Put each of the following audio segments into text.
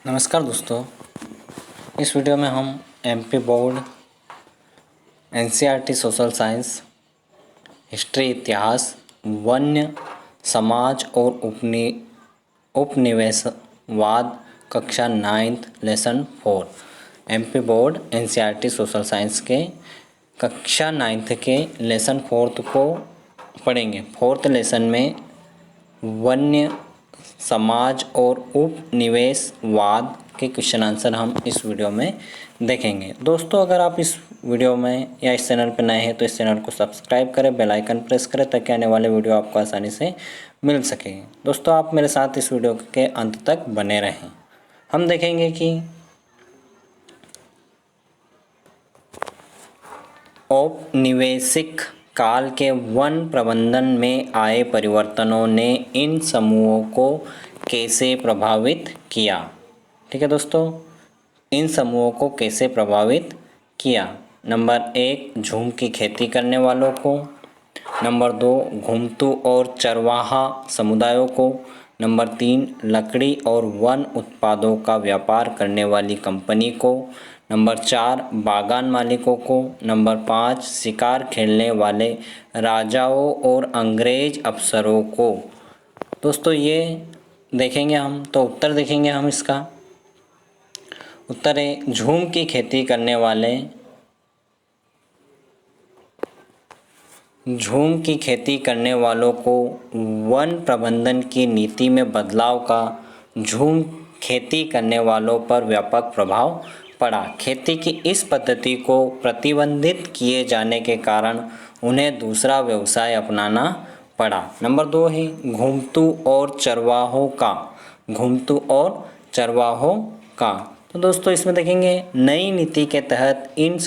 नमस्कार दोस्तों, इस वीडियो में हम MP board NCERT social science history इतिहास वन्य समाज और उपनिवेशवाद कक्षा 9th lesson 4 MP board NCERT social science के कक्षा 9th के लेसन 4th को पढ़ेंगे। 4th लेसन में वन्य समाज और उपनिवेशवाद के क्वेश्चन आंसर हम इस वीडियो में देखेंगे। दोस्तों, अगर आप इस वीडियो में या इस चैनल पर नए हैं तो इस चैनल को सब्सक्राइब करें, बेल आइकन प्रेस करें ताकि आने वाले वीडियो आपको आसानी से मिल सके। दोस्तों, आप मेरे साथ इस वीडियो के अंत तक बने रहें। हम देखेंगे कि औपनिवेशिक काल के वन प्रबंधन में आए परिवर्तनों ने इन समूहों को कैसे प्रभावित किया। ठीक है दोस्तों, इन समूहों को कैसे प्रभावित किया। नंबर 1, झूम की खेती करने वालों को। नंबर 2, घुमतू और चरवाहा समुदायों को। नंबर 3, लकड़ी और वन उत्पादों का व्यापार करने वाली कंपनी को। नंबर 4, बागान मालिकों को। नंबर 5, शिकार खेलने वाले राजाओं और अंग्रेज अफसरों को। दोस्तों, ये देखेंगे हम, तो उत्तर देखेंगे हम इसका। उत्तर है झूम की खेती करने वाले, झूम की खेती करने वालों को वन प्रबंधन की नीति में बदलाव का झूम खेती करने वालों पर व्यापक प्रभाव पड़ा। खेती की इस पद्धति को प्रतिबंधित किए जाने के कारण उन्हें दूसरा व्यवसाय अपनाना पड़ा। नंबर 2 है घुमतू और चरवाहों का। घुमतू और चरवाहों का, तो दोस्तों इसमें देखेंगे नई नीति के तहत इन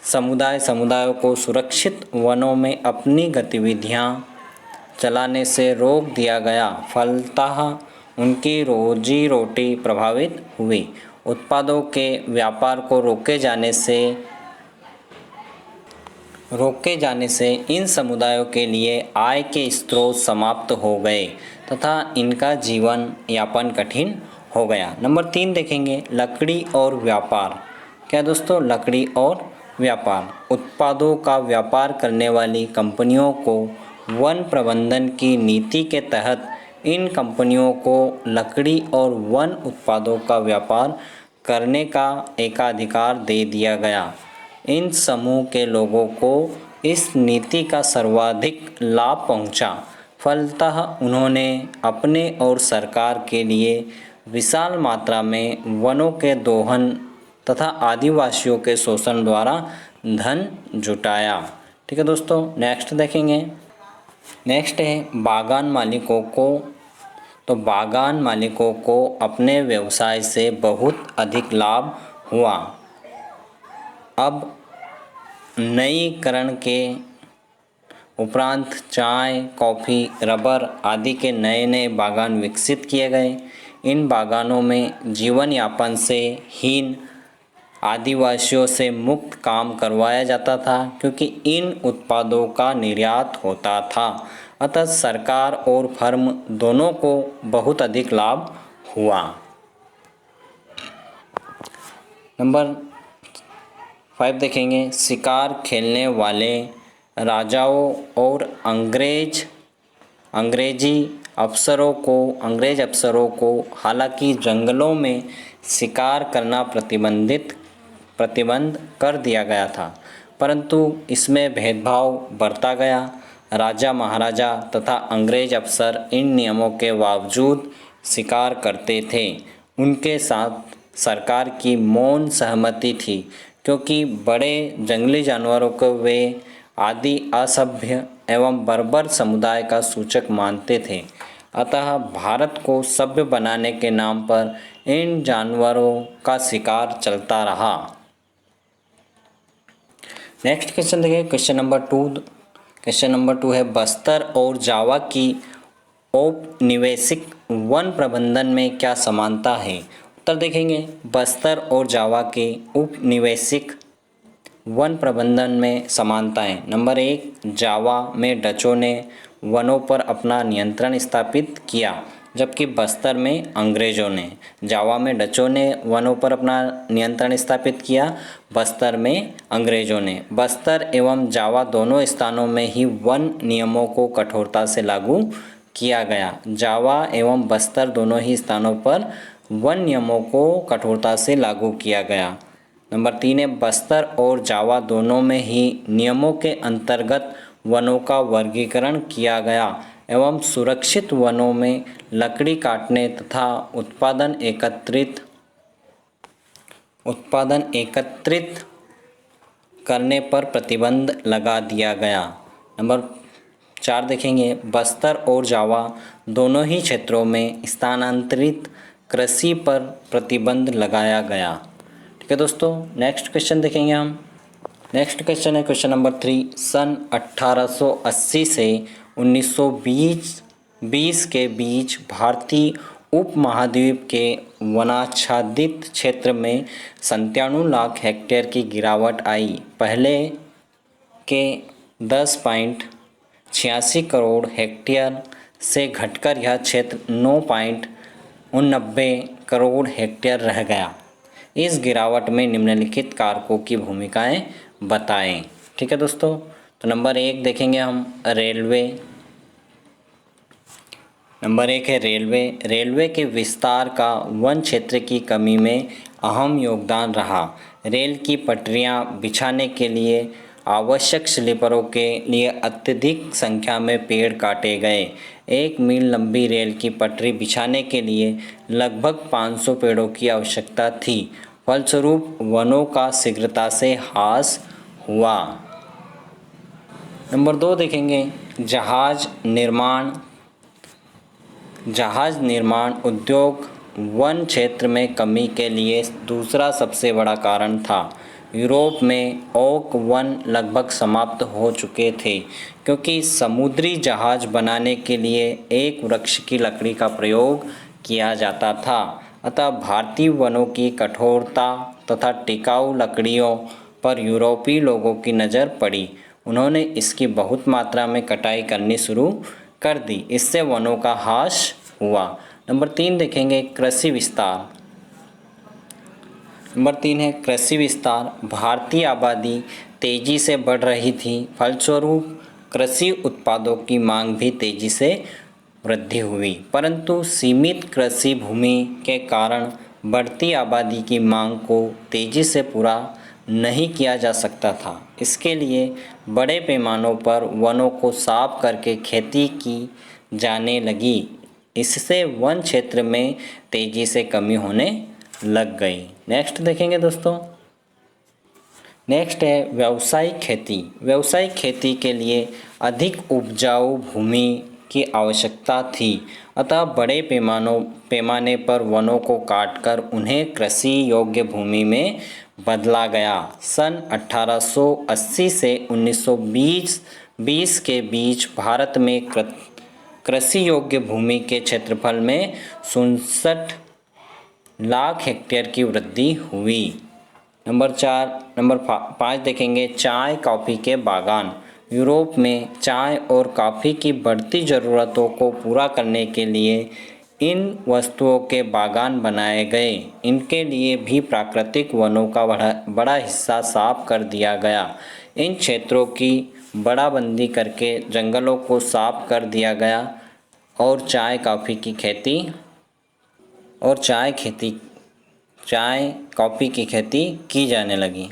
समुदायों को सुरक्षित वनों में अपनी गतिविधियां चलाने से रोक दिया गया। फलतः उनकी रोजी रोटी प्रभावित हुई। उत्पादों के व्यापार को रोके जाने से इन समुदायों के लिए आय के स्रोत समाप्त हो गए तथा इनका जीवन यापन कठिन हो गया। नंबर 3 देखेंगे लकड़ी और व्यापार। क्या दोस्तों, लकड़ी और व्यापार। उत्पादों का व्यापार करने वाली कंपनियों को वन प्रबंधन की नीति के तहत इन कंपनियों को लकड़ी और वन उत्पादों का व्यापार करने का एकाधिकार दे दिया गया। इन समूह के लोगों को इस नीति का सर्वाधिक लाभ पहुंचा। फलतः उन्होंने अपने और सरकार के लिए विशाल मात्रा में वनों के दोहन तथा आदिवासियों के शोषण द्वारा धन जुटाया। ठीक है दोस्तों, नेक्स्ट देखेंगे। नेक्स्ट है बागान मालिकों को। तो बागान मालिकों को अपने व्यवसाय से बहुत अधिक लाभ हुआ। अब नईकरण के उपरांत चाय, कॉफ़ी, रबर आदि के नए नए बागान विकसित किए गए। इन बागानों में जीवन यापन से हीन आदिवासियों से मुक्त काम करवाया जाता था, क्योंकि इन उत्पादों का निर्यात होता था। अतः सरकार और फर्म दोनों को बहुत अधिक लाभ हुआ। नंबर 5 देखेंगे शिकार खेलने वाले राजाओं और अंग्रेज अफसरों को हालांकि जंगलों में शिकार करना प्रतिबंध कर दिया गया था, परंतु इसमें भेदभाव बरता गया। राजा महाराजा तथा अंग्रेज अफसर इन नियमों के बावजूद शिकार करते थे। उनके साथ सरकार की मौन सहमति थी, क्योंकि बड़े जंगली जानवरों को वे आदि असभ्य एवं बर्बर समुदाय का सूचक मानते थे। अतः भारत को सभ्य बनाने के नाम पर इन जानवरों का शिकार चलता रहा। नेक्स्ट क्वेश्चन देखिए, क्वेश्चन नंबर 2 है बस्तर और जावा की औपनिवेशिक वन प्रबंधन में क्या समानता है। उत्तर देखेंगे बस्तर और जावा के औपनिवेशिक वन प्रबंधन में समानताएं। नंबर 1, जावा में डचों ने वनों पर अपना नियंत्रण स्थापित किया। जबकि बस्तर में अंग्रेज़ों ने, जावा में डचों ने वनों पर अपना नियंत्रण स्थापित किया, बस्तर में अंग्रेज़ों ने। बस्तर एवं जावा दोनों स्थानों में ही वन नियमों को कठोरता से लागू किया गया। जावा एवं बस्तर दोनों ही स्थानों पर वन नियमों को कठोरता से लागू किया गया। नंबर 3 है, बस्तर और जावा दोनों में ही नियमों के अंतर्गत वनों का वर्गीकरण किया गया एवं सुरक्षित वनों में लकड़ी काटने तथा उत्पादन एकत्रित करने पर प्रतिबंध लगा दिया गया। नंबर 4 देखेंगे, बस्तर और जावा दोनों ही क्षेत्रों में स्थानांतरित कृषि पर प्रतिबंध लगाया गया। ठीक है दोस्तों, नेक्स्ट क्वेश्चन देखेंगे हम। नेक्स्ट क्वेश्चन है क्वेश्चन नंबर 3। सन 1880 से 1920 के बीच भारतीय उपमहाद्वीप के वनाच्छादित क्षेत्र में 97 लाख हेक्टेयर की गिरावट आई। पहले के 10.86 करोड़ हेक्टेयर से घटकर यह क्षेत्र 9.89 करोड़ हेक्टेयर रह गया। इस गिरावट में निम्नलिखित कारकों की भूमिकाएं बताएं। ठीक है दोस्तों, तो नंबर 1 देखेंगे हम रेलवे। नंबर 1 है रेलवे। रेलवे के विस्तार का वन क्षेत्र की कमी में अहम योगदान रहा। रेल की पटरियां बिछाने के लिए आवश्यक स्लीपरों के लिए अत्यधिक संख्या में पेड़ काटे गए। 1 मील लंबी रेल की पटरी बिछाने के लिए लगभग 500 पेड़ों की आवश्यकता थी। फलस्वरूप वनों का शीघ्रता से ह्रास हुआ। नंबर 2 देखेंगे जहाज निर्माण उद्योग वन क्षेत्र में कमी के लिए दूसरा सबसे बड़ा कारण था। यूरोप में ओक वन लगभग समाप्त हो चुके थे क्योंकि समुद्री जहाज बनाने के लिए एक वृक्ष की लकड़ी का प्रयोग किया जाता था। अतः भारतीय वनों की कठोरता तथा टिकाऊ लकड़ियों पर यूरोपीय लोगों की नज़र पड़ी। उन्होंने इसकी बहुत मात्रा में कटाई करनी शुरू कर दी। इससे वनों का ह्रास हुआ। नंबर 3 देखेंगे कृषि विस्तार। नंबर 3 है कृषि विस्तार। भारतीय आबादी तेजी से बढ़ रही थी, फलस्वरूप कृषि उत्पादों की मांग भी तेजी से वृद्धि हुई, परंतु सीमित कृषि भूमि के कारण बढ़ती आबादी की मांग को तेजी से पूरा नहीं किया जा सकता था। इसके लिए बड़े पैमानों पर वनों को साफ करके खेती की जाने लगी। इससे वन क्षेत्र में तेजी से कमी होने लग गई। नेक्स्ट देखेंगे दोस्तों। नेक्स्ट है व्यावसायिक खेती। व्यावसायिक खेती के लिए अधिक उपजाऊ भूमि की आवश्यकता थी, अतः बड़े पैमाने पर वनों को काटकर उन्हें कृषि योग्य भूमि में बदला गया। सन 1880 से 1920 के बीच भारत में कृषि योग्य भूमि के क्षेत्रफल में 67 लाख हेक्टेयर की वृद्धि हुई। नंबर 5 देखेंगे चाय कॉफ़ी के बागान। यूरोप में चाय और कॉफ़ी की बढ़ती ज़रूरतों को पूरा करने के लिए इन वस्तुओं के बागान बनाए गए। इनके लिए भी प्राकृतिक वनों का बड़ा हिस्सा साफ कर दिया गया। इन क्षेत्रों की बड़ाबंदी करके जंगलों को साफ कर दिया गया और चाय कॉफ़ी की खेती की जाने लगी।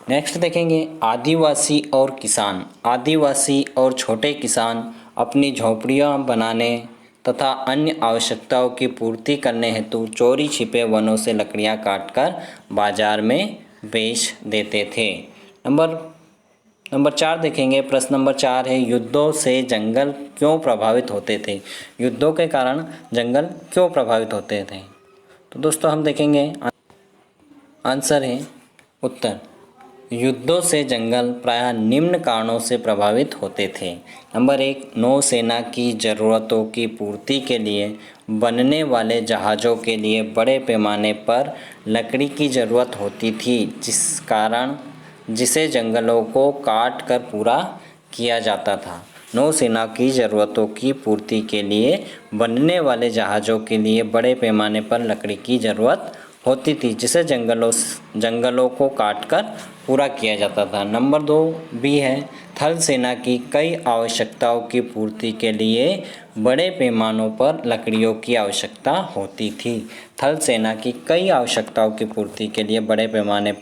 नेक्स्ट देखेंगे आदिवासी और किसान। आदिवासी और छोटे किसान अपनी झोपड़ियां बनाने तथा अन्य आवश्यकताओं की पूर्ति करने हेतु चोरी छिपे वनों से लकड़ियां काटकर बाजार में बेच देते थे। नंबर 4 देखेंगे। प्रश्न नंबर 4 है युद्धों से जंगल क्यों प्रभावित होते थे। युद्धों के कारण जंगल क्यों प्रभावित होते थे, तो दोस्तों हम देखेंगे आंसर है उत्तर। युद्धों से जंगल प्रायः निम्न कारणों से प्रभावित होते थे। नंबर 1, नौसेना की ज़रूरतों की पूर्ति के लिए बनने वाले जहाज़ों के लिए बड़े पैमाने पर लकड़ी की ज़रूरत होती थी, जिसे जंगलों को काट कर पूरा किया जाता था। नौसेना की ज़रूरतों की पूर्ति के लिए बनने वाले जहाज़ों के लिए बड़े पैमाने पर लकड़ी की ज़रूरत होती थी, जिसे जंगलों को काटकर पूरा किया जाता था। नंबर 2 बी है, थल सेना की कई आवश्यकताओं की पूर्ति के लिए बड़े पैमानों पर लकड़ियों की आवश्यकता होती थी। थल सेना की कई आवश्यकताओं की पूर्ति के लिए बड़े पैमाने पर